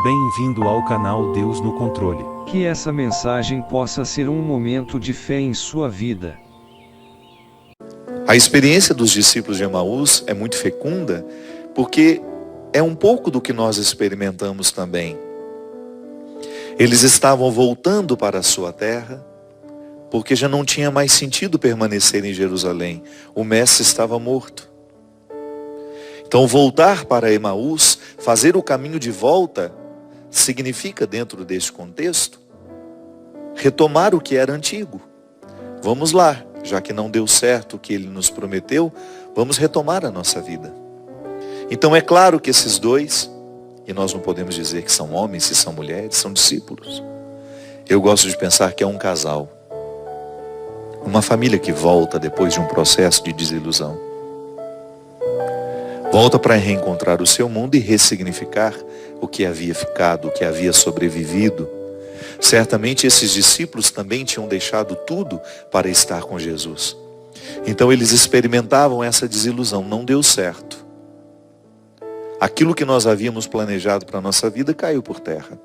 Bem-vindo ao canal Deus no Controle. Que essa mensagem possa ser um momento de fé em sua vida. A experiência dos discípulos de Emaús é muito fecunda, porque é um pouco do que nós experimentamos também. Eles estavam voltando para a sua terra, porque já não tinha mais sentido permanecer em Jerusalém. O mestre estava morto. Então voltar para Emaús, fazer o caminho de volta, significa, dentro deste contexto, retomar o que era antigo. Vamos lá, já que não deu certo o que ele nos prometeu, vamos retomar a nossa vida. Então é claro que esses dois, e nós não podemos dizer que são homens, se são mulheres, são discípulos. Eu gosto de pensar que é um casal. Uma família que volta depois de um processo de desilusão. Volta para reencontrar o seu mundo e ressignificar o que havia ficado, o que havia sobrevivido. Certamente esses discípulos também tinham deixado tudo para estar com Jesus. Então eles experimentavam essa desilusão, não deu certo. Aquilo que nós havíamos planejado para a nossa vida caiu por terra.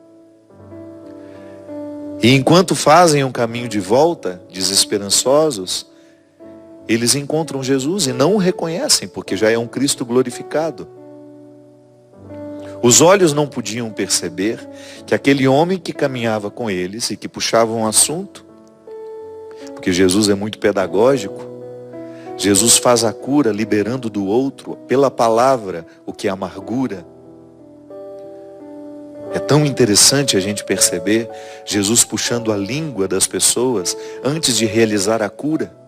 E enquanto fazem um caminho de volta, desesperançosos, eles encontram Jesus e não o reconhecem, porque já é um Cristo glorificado. Os olhos não podiam perceber que aquele homem que caminhava com eles e que puxava um assunto, porque Jesus é muito pedagógico, Jesus faz a cura liberando do outro, pela palavra, o que é amargura. É tão interessante a gente perceber Jesus puxando a língua das pessoas antes de realizar a cura.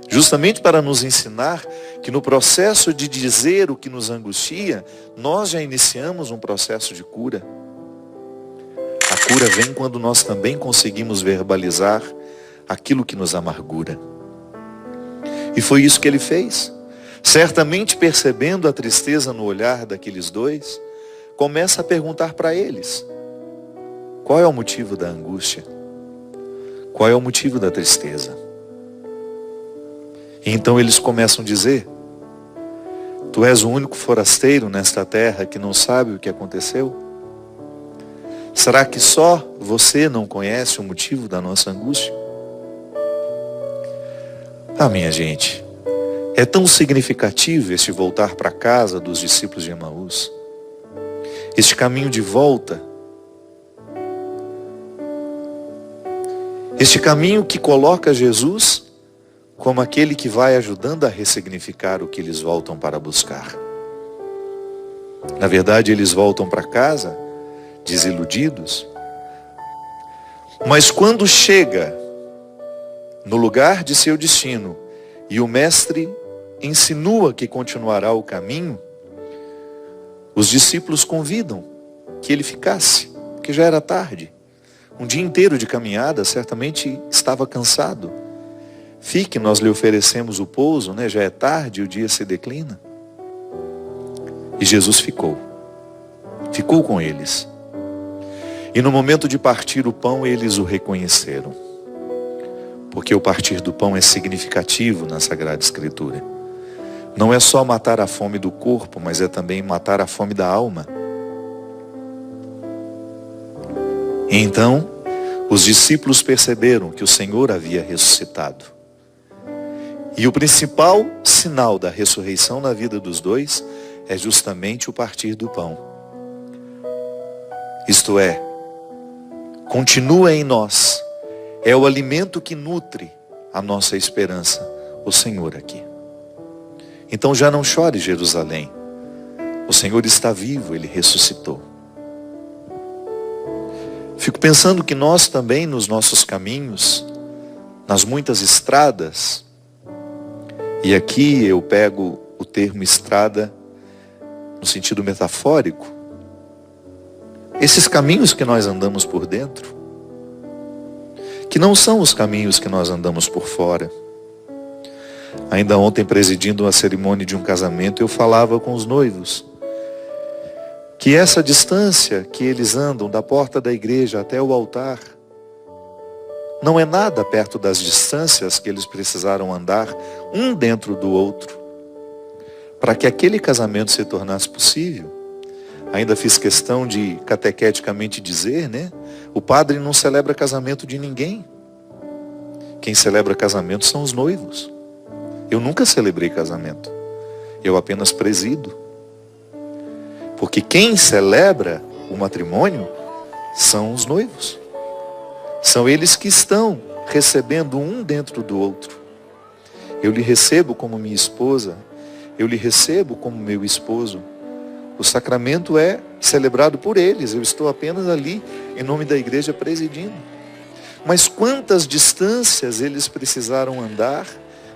Justamente para nos ensinar que no processo de dizer o que nos angustia, nós já iniciamos um processo de cura. A cura vem quando nós também conseguimos verbalizar aquilo que nos amargura. E foi isso que ele fez. Certamente percebendo a tristeza no olhar daqueles dois, começa a perguntar para eles: qual é o motivo da angústia? Qual é o motivo da tristeza? E então eles começam a dizer: tu és o único forasteiro nesta terra que não sabe o que aconteceu? Será que só você não conhece o motivo da nossa angústia? Ah, minha gente, é tão significativo este voltar para casa dos discípulos de Emaús. Este caminho de volta. Este caminho que coloca Jesus como aquele que vai ajudando a ressignificar o que eles voltam para buscar. Na verdade, eles voltam para casa desiludidos, mas quando chega no lugar de seu destino e o mestre insinua que continuará o caminho, os discípulos convidam que ele ficasse, porque já era tarde. Um dia inteiro de caminhada, certamente estava cansado. Fique, nós lhe oferecemos o pouso, né? Já é tarde, o dia se declina. E Jesus ficou com eles. E no momento de partir o pão, eles o reconheceram. Porque o partir do pão é significativo na Sagrada Escritura. Não é só matar a fome do corpo, mas é também matar a fome da alma. E então, os discípulos perceberam que o Senhor havia ressuscitado. E o principal sinal da ressurreição na vida dos dois é justamente o partir do pão. Isto é, continua em nós, é o alimento que nutre a nossa esperança, o Senhor aqui. Então já não chore, Jerusalém, o Senhor está vivo, Ele ressuscitou. Fico pensando que nós também nos nossos caminhos, nas muitas estradas, e aqui eu pego o termo estrada no sentido metafórico. Esses caminhos que nós andamos por dentro, que não são os caminhos que nós andamos por fora. Ainda ontem, presidindo uma cerimônia de um casamento, eu falava com os noivos que essa distância que eles andam da porta da igreja até o altar não é nada perto das distâncias que eles precisaram andar um dentro do outro para que aquele casamento se tornasse possível. Ainda fiz questão de catequeticamente dizer, né? O padre não celebra casamento de ninguém. Quem celebra casamento são os noivos. Eu nunca celebrei casamento. Eu apenas presido. Porque quem celebra o matrimônio são os noivos. São eles que estão recebendo um dentro do outro. Eu lhe recebo como minha esposa. Eu lhe recebo como meu esposo. O sacramento é celebrado por eles. Eu estou apenas ali, em nome da igreja, presidindo. Mas quantas distâncias eles precisaram andar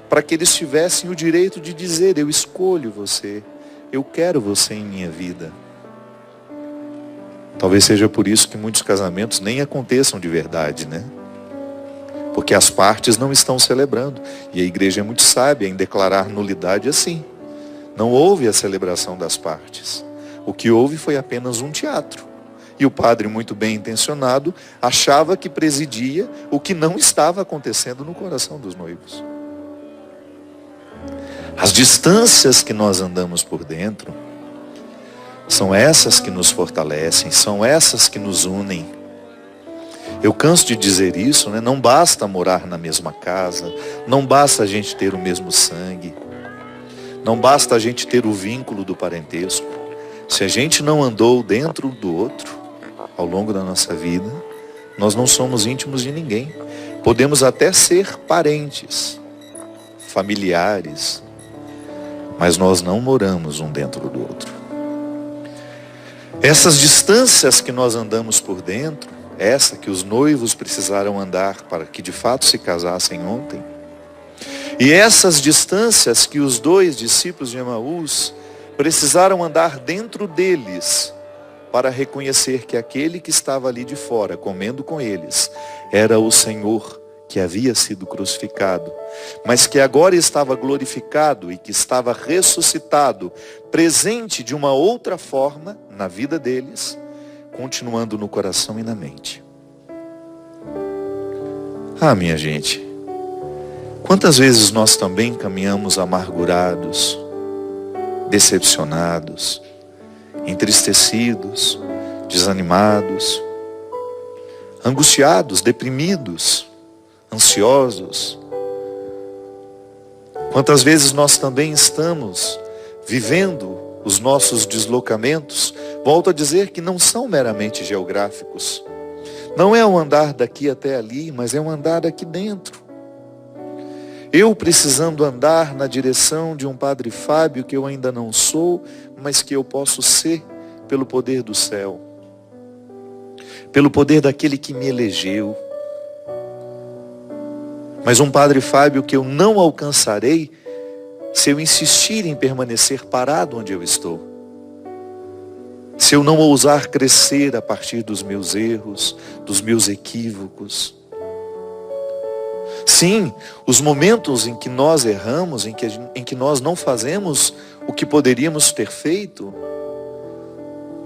para que eles tivessem o direito de dizer: eu escolho você, eu quero você em minha vida. Talvez seja por isso que muitos casamentos nem aconteçam de verdade, né? Porque as partes não estão celebrando. E a igreja é muito sábia em declarar nulidade assim. Não houve a celebração das partes. O que houve foi apenas um teatro. E o padre, muito bem intencionado, achava que presidia o que não estava acontecendo no coração dos noivos. As distâncias que nós andamos por dentro são essas que nos fortalecem, são essas que nos unem. Eu canso de dizer isso, né? Não basta morar na mesma casa, não basta a gente ter o mesmo sangue, não basta a gente ter o vínculo do parentesco. Se a gente não andou dentro do outro, ao longo da nossa vida, nós não somos íntimos de ninguém. Podemos até ser parentes, familiares, mas nós não moramos um dentro do outro. Essas distâncias que nós andamos por dentro, essa que os noivos precisaram andar para que de fato se casassem ontem, e essas distâncias que os 2 discípulos de Emaús precisaram andar dentro deles, para reconhecer que aquele que estava ali de fora, comendo com eles, era o Senhor que havia sido crucificado, mas que agora estava glorificado e que estava ressuscitado, presente de uma outra forma na vida deles, continuando no coração e na mente. Ah, minha gente, quantas vezes nós também caminhamos amargurados, decepcionados, entristecidos, desanimados, angustiados, deprimidos, ansiosos. Quantas vezes nós também estamos vivendo os nossos deslocamentos, volto a dizer que não são meramente geográficos. Não é um andar daqui até ali, mas é um andar aqui dentro. Eu precisando andar na direção de um Padre Fábio que eu ainda não sou, mas que eu posso ser pelo poder do céu, pelo poder daquele que me elegeu. Mas um Padre Fábio que eu não alcançarei se eu insistir em permanecer parado onde eu estou. Se eu não ousar crescer a partir dos meus erros, dos meus equívocos. Sim, os momentos em que nós erramos, em que nós não fazemos o que poderíamos ter feito,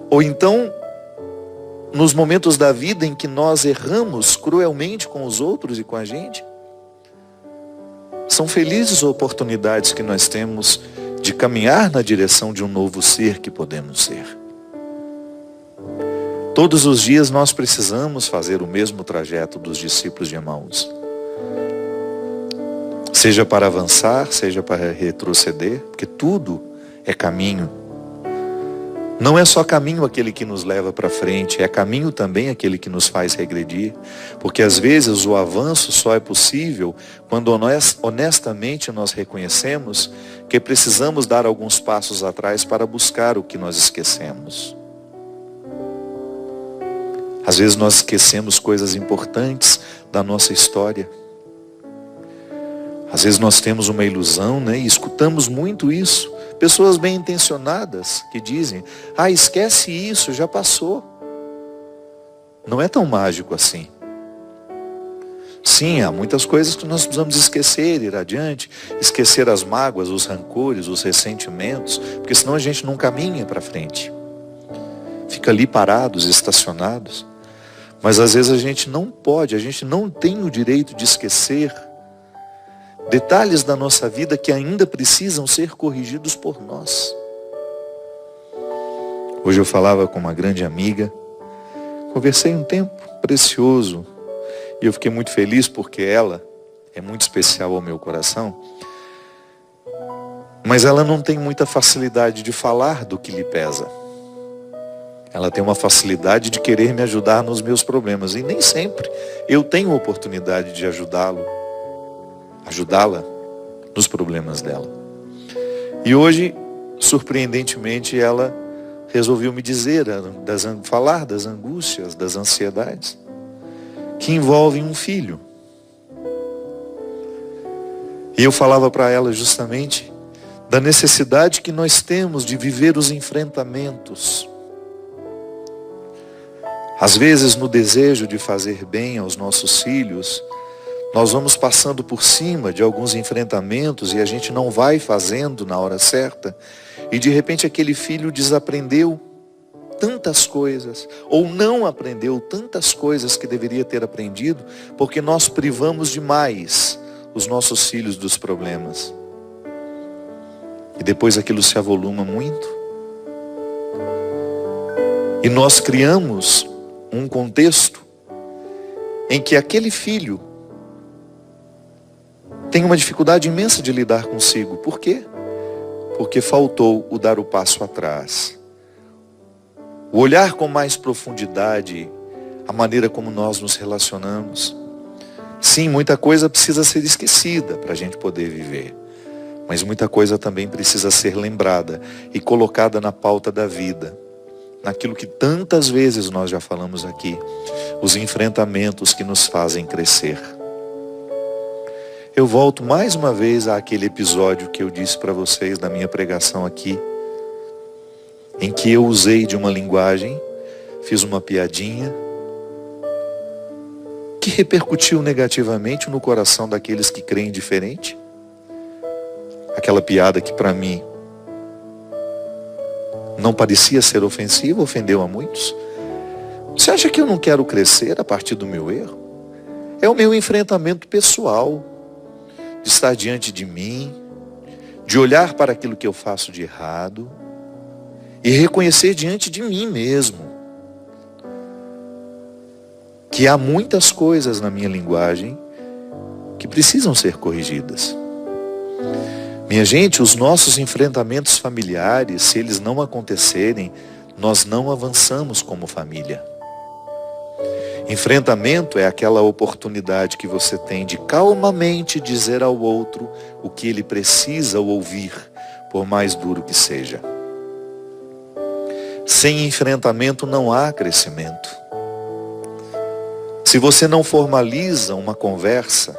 ou então, nos momentos da vida em que nós erramos cruelmente com os outros e com a gente, são felizes oportunidades que nós temos de caminhar na direção de um novo ser que podemos ser. Todos os dias nós precisamos fazer o mesmo trajeto dos discípulos de Emaús. Seja para avançar, seja para retroceder, porque tudo é caminho. Não é só caminho aquele que nos leva para frente, é caminho também aquele que nos faz regredir. Porque às vezes o avanço só é possível quando honestamente nós reconhecemos que precisamos dar alguns passos atrás para buscar o que nós esquecemos. Às vezes nós esquecemos coisas importantes da nossa história. Às vezes nós temos uma ilusão, né? E escutamos muito isso. Pessoas bem intencionadas que dizem: ah, esquece isso, já passou. Não é tão mágico assim. Sim, há muitas coisas que nós precisamos esquecer, ir adiante, esquecer as mágoas, os rancores, os ressentimentos, porque senão a gente não caminha para frente. Fica ali parados, estacionados. Mas às vezes a gente não pode, a gente não tem o direito de esquecer detalhes da nossa vida que ainda precisam ser corrigidos por nós. Hoje eu falava com uma grande amiga, conversei um tempo precioso e eu fiquei muito feliz porque ela é muito especial ao meu coração, mas ela não tem muita facilidade de falar do que lhe pesa. Ela tem uma facilidade de querer me ajudar nos meus problemas e nem sempre eu tenho oportunidade de ajudá-la nos problemas dela. E hoje, surpreendentemente, ela resolveu me dizer, falar das angústias, das ansiedades que envolvem um filho. E eu falava para ela justamente da necessidade que nós temos de viver os enfrentamentos. Às vezes, no desejo de fazer bem aos nossos filhos, nós vamos passando por cima de alguns enfrentamentos e a gente não vai fazendo na hora certa. E de repente aquele filho desaprendeu tantas coisas, ou não aprendeu tantas coisas que deveria ter aprendido, porque nós privamos demais os nossos filhos dos problemas. E depois aquilo se avoluma muito. E nós criamos um contexto em que aquele filho tem uma dificuldade imensa de lidar consigo. Por quê? Porque faltou o dar o passo atrás. O olhar com mais profundidade a maneira como nós nos relacionamos. Sim, muita coisa precisa ser esquecida para a gente poder viver. Mas muita coisa também precisa ser lembrada e colocada na pauta da vida. Naquilo que tantas vezes nós já falamos aqui. Os enfrentamentos que nos fazem crescer. Eu volto mais uma vez àquele episódio que eu disse para vocês na minha pregação aqui, em que eu usei de uma linguagem, fiz uma piadinha, que repercutiu negativamente no coração daqueles que creem diferente. Aquela piada que para mim não parecia ser ofensiva, ofendeu a muitos. Você acha que eu não quero crescer a partir do meu erro? É o meu enfrentamento pessoal. De estar diante de mim, de olhar para aquilo que eu faço de errado e reconhecer diante de mim mesmo que há muitas coisas na minha linguagem que precisam ser corrigidas. Minha gente, os nossos enfrentamentos familiares, se eles não acontecerem, nós não avançamos como família. Enfrentamento é aquela oportunidade que você tem de calmamente dizer ao outro o que ele precisa ouvir, por mais duro que seja. Sem enfrentamento não há crescimento. Se você não formaliza uma conversa,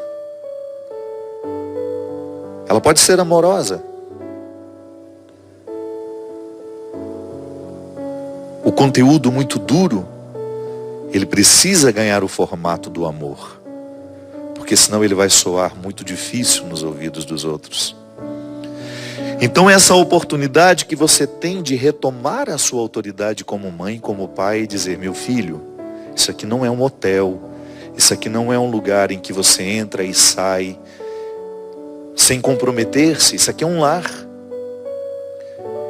ela pode ser amorosa. O conteúdo muito duro, ele precisa ganhar o formato do amor, porque senão ele vai soar muito difícil nos ouvidos dos outros. Então essa oportunidade que você tem de retomar a sua autoridade como mãe, como pai, e dizer: meu filho, isso aqui não é um hotel, isso aqui não é um lugar em que você entra e sai sem comprometer-se, isso aqui é um lar.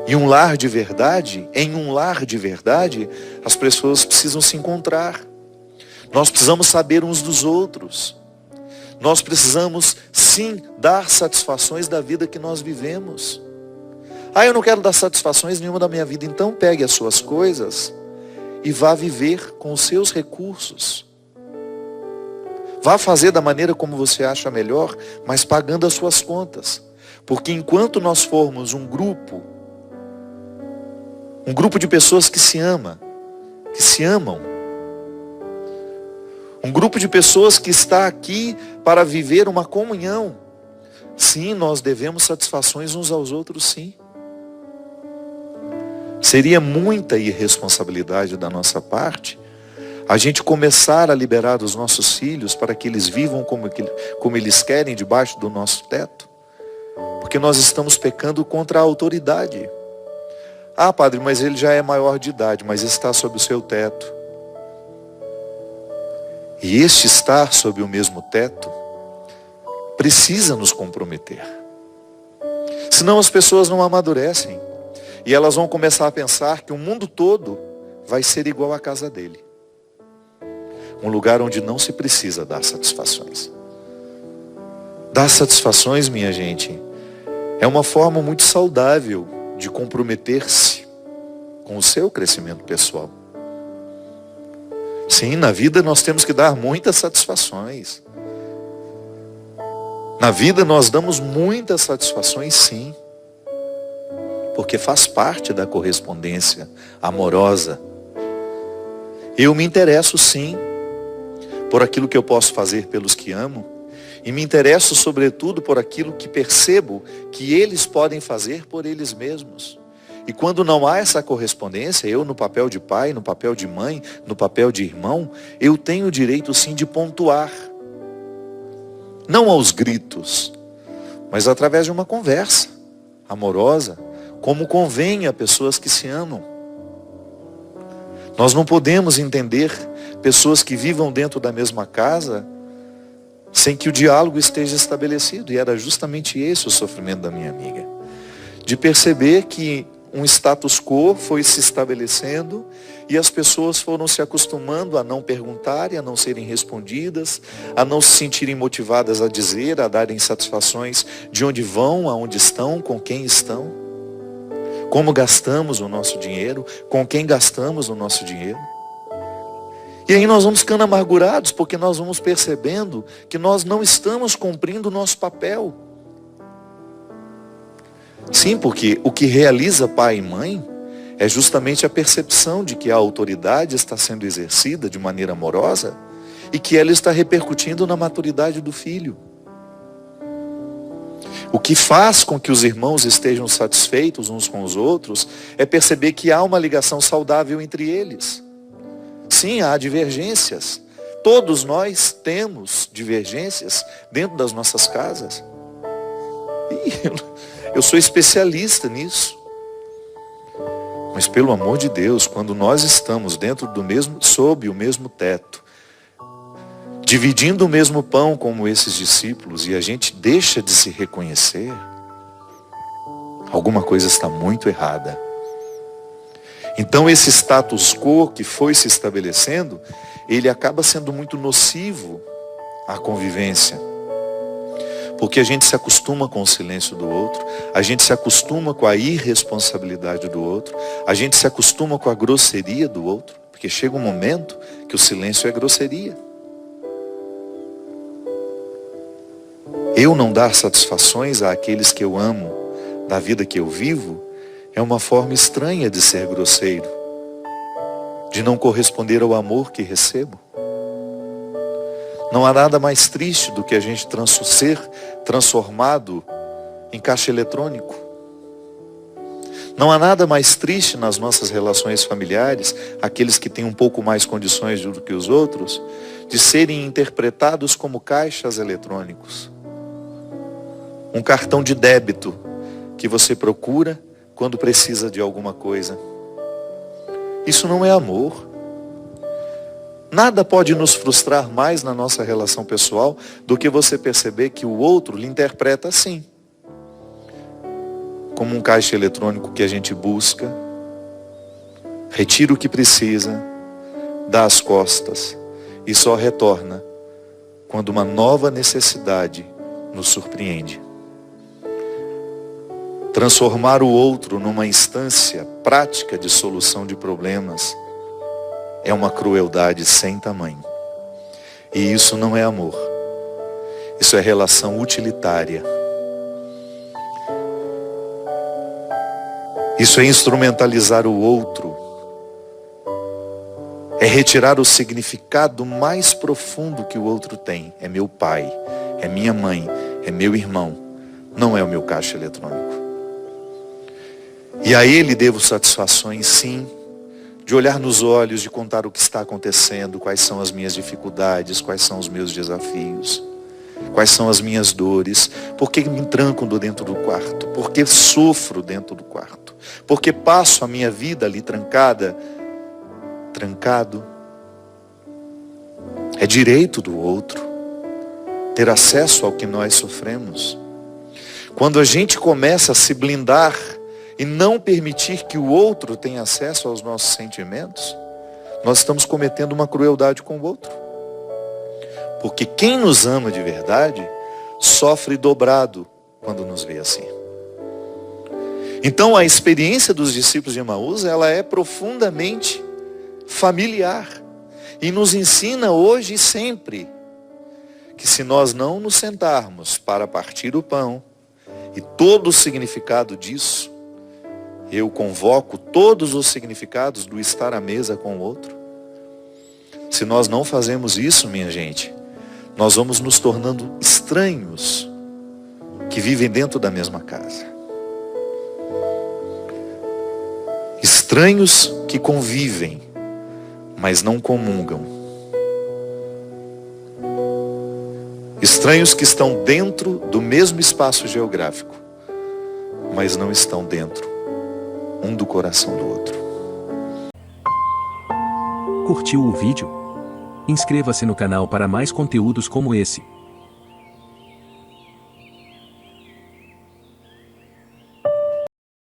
E um lar de verdade, em um lar de verdade, as pessoas precisam se encontrar. Nós precisamos saber uns dos outros. Nós precisamos, sim, dar satisfações da vida que nós vivemos. Eu não quero dar satisfações nenhuma da minha vida. Então pegue as suas coisas e vá viver com os seus recursos. Vá fazer da maneira como você acha melhor, mas pagando as suas contas. Porque enquanto nós formos um grupo de pessoas que se amam, um grupo de pessoas que está aqui para viver uma comunhão. Sim, nós devemos satisfações uns aos outros, sim. Seria muita irresponsabilidade da nossa parte a gente começar a liberar os nossos filhos para que eles vivam como eles querem debaixo do nosso teto. Porque nós estamos pecando contra a autoridade. Padre, mas ele já é maior de idade, mas está sob o seu teto. E este estar sob o mesmo teto precisa nos comprometer. Senão as pessoas não amadurecem. E elas vão começar a pensar que o mundo todo vai ser igual à casa dele. Um lugar onde não se precisa dar satisfações. Dar satisfações, minha gente, é uma forma muito saudável de comprometer-se com o seu crescimento pessoal. Sim, na vida nós temos que dar muitas satisfações. Na vida nós damos muitas satisfações, sim. Porque faz parte da correspondência amorosa. Eu me interesso, sim, por aquilo que eu posso fazer pelos que amo. E me interesso, sobretudo, por aquilo que percebo que eles podem fazer por eles mesmos. E quando não há essa correspondência, eu no papel de pai, no papel de mãe, no papel de irmão, eu tenho o direito, sim, de pontuar. Não aos gritos, mas através de uma conversa amorosa, como convém a pessoas que se amam. Nós não podemos entender pessoas que vivam dentro da mesma casa sem que o diálogo esteja estabelecido. E era justamente esse o sofrimento da minha amiga. De perceber que um status quo foi se estabelecendo e as pessoas foram se acostumando a não perguntarem, a não serem respondidas, a não se sentirem motivadas a dizer, a darem satisfações de onde vão, aonde estão, com quem estão, como gastamos o nosso dinheiro, com quem gastamos o nosso dinheiro. E aí nós vamos ficando amargurados porque nós vamos percebendo que nós não estamos cumprindo o nosso papel. Sim, porque o que realiza pai e mãe é justamente a percepção de que a autoridade está sendo exercida de maneira amorosa e que ela está repercutindo na maturidade do filho. O que faz com que os irmãos estejam satisfeitos uns com os outros é perceber que há uma ligação saudável entre eles. Sim, há divergências. Todos nós temos divergências dentro das nossas casas. Eu sou especialista nisso. Mas pelo amor de Deus, quando nós estamos dentro do mesmo, sob o mesmo teto, dividindo o mesmo pão como esses discípulos, e a gente deixa de se reconhecer, alguma coisa está muito errada. Então esse status quo que foi se estabelecendo, ele acaba sendo muito nocivo à convivência. Porque a gente se acostuma com o silêncio do outro, a gente se acostuma com a irresponsabilidade do outro, a gente se acostuma com a grosseria do outro, porque chega um momento que o silêncio é grosseria. Eu não dar satisfações àqueles que eu amo, da vida que eu vivo, é uma forma estranha de ser grosseiro, de não corresponder ao amor que recebo. Não há nada mais triste do que a gente ser transformado em caixa eletrônico. Não há nada mais triste nas nossas relações familiares, aqueles que têm um pouco mais condições do que os outros, de serem interpretados como caixas eletrônicos. Um cartão de débito que você procura quando precisa de alguma coisa. Isso não é amor. Nada pode nos frustrar mais na nossa relação pessoal do que você perceber que o outro lhe interpreta assim. Como um caixa eletrônico que a gente busca, retira o que precisa, dá as costas e só retorna quando uma nova necessidade nos surpreende. Transformar o outro numa instância prática de solução de problemas é uma crueldade sem tamanho. E isso não é amor. Isso é relação utilitária. Isso é instrumentalizar o outro. É retirar o significado mais profundo que o outro tem. É meu pai, é minha mãe, é meu irmão. Não é o meu caixa eletrônico. E a ele devo satisfações, sim, de olhar nos olhos, de contar o que está acontecendo, quais são as minhas dificuldades, quais são os meus desafios, quais são as minhas dores, por que me tranco dentro do quarto, por que sofro dentro do quarto, por que passo a minha vida ali trancado. É direito do outro ter acesso ao que nós sofremos. Quando a gente começa a se blindar e não permitir que o outro tenha acesso aos nossos sentimentos, nós estamos cometendo uma crueldade com o outro. Porque quem nos ama de verdade sofre dobrado quando nos vê assim. Então a experiência dos discípulos de Emaús, ela é profundamente familiar e nos ensina hoje e sempre que se nós não nos sentarmos para partir o pão, e todo o significado disso, eu convoco todos os significados do estar à mesa com o outro. Se nós não fazemos isso, minha gente, nós vamos nos tornando estranhos que vivem dentro da mesma casa. Estranhos que convivem, mas não comungam. Estranhos que estão dentro do mesmo espaço geográfico, mas não estão dentro um do coração do outro. Curtiu o vídeo? Inscreva-se no canal para mais conteúdos como esse.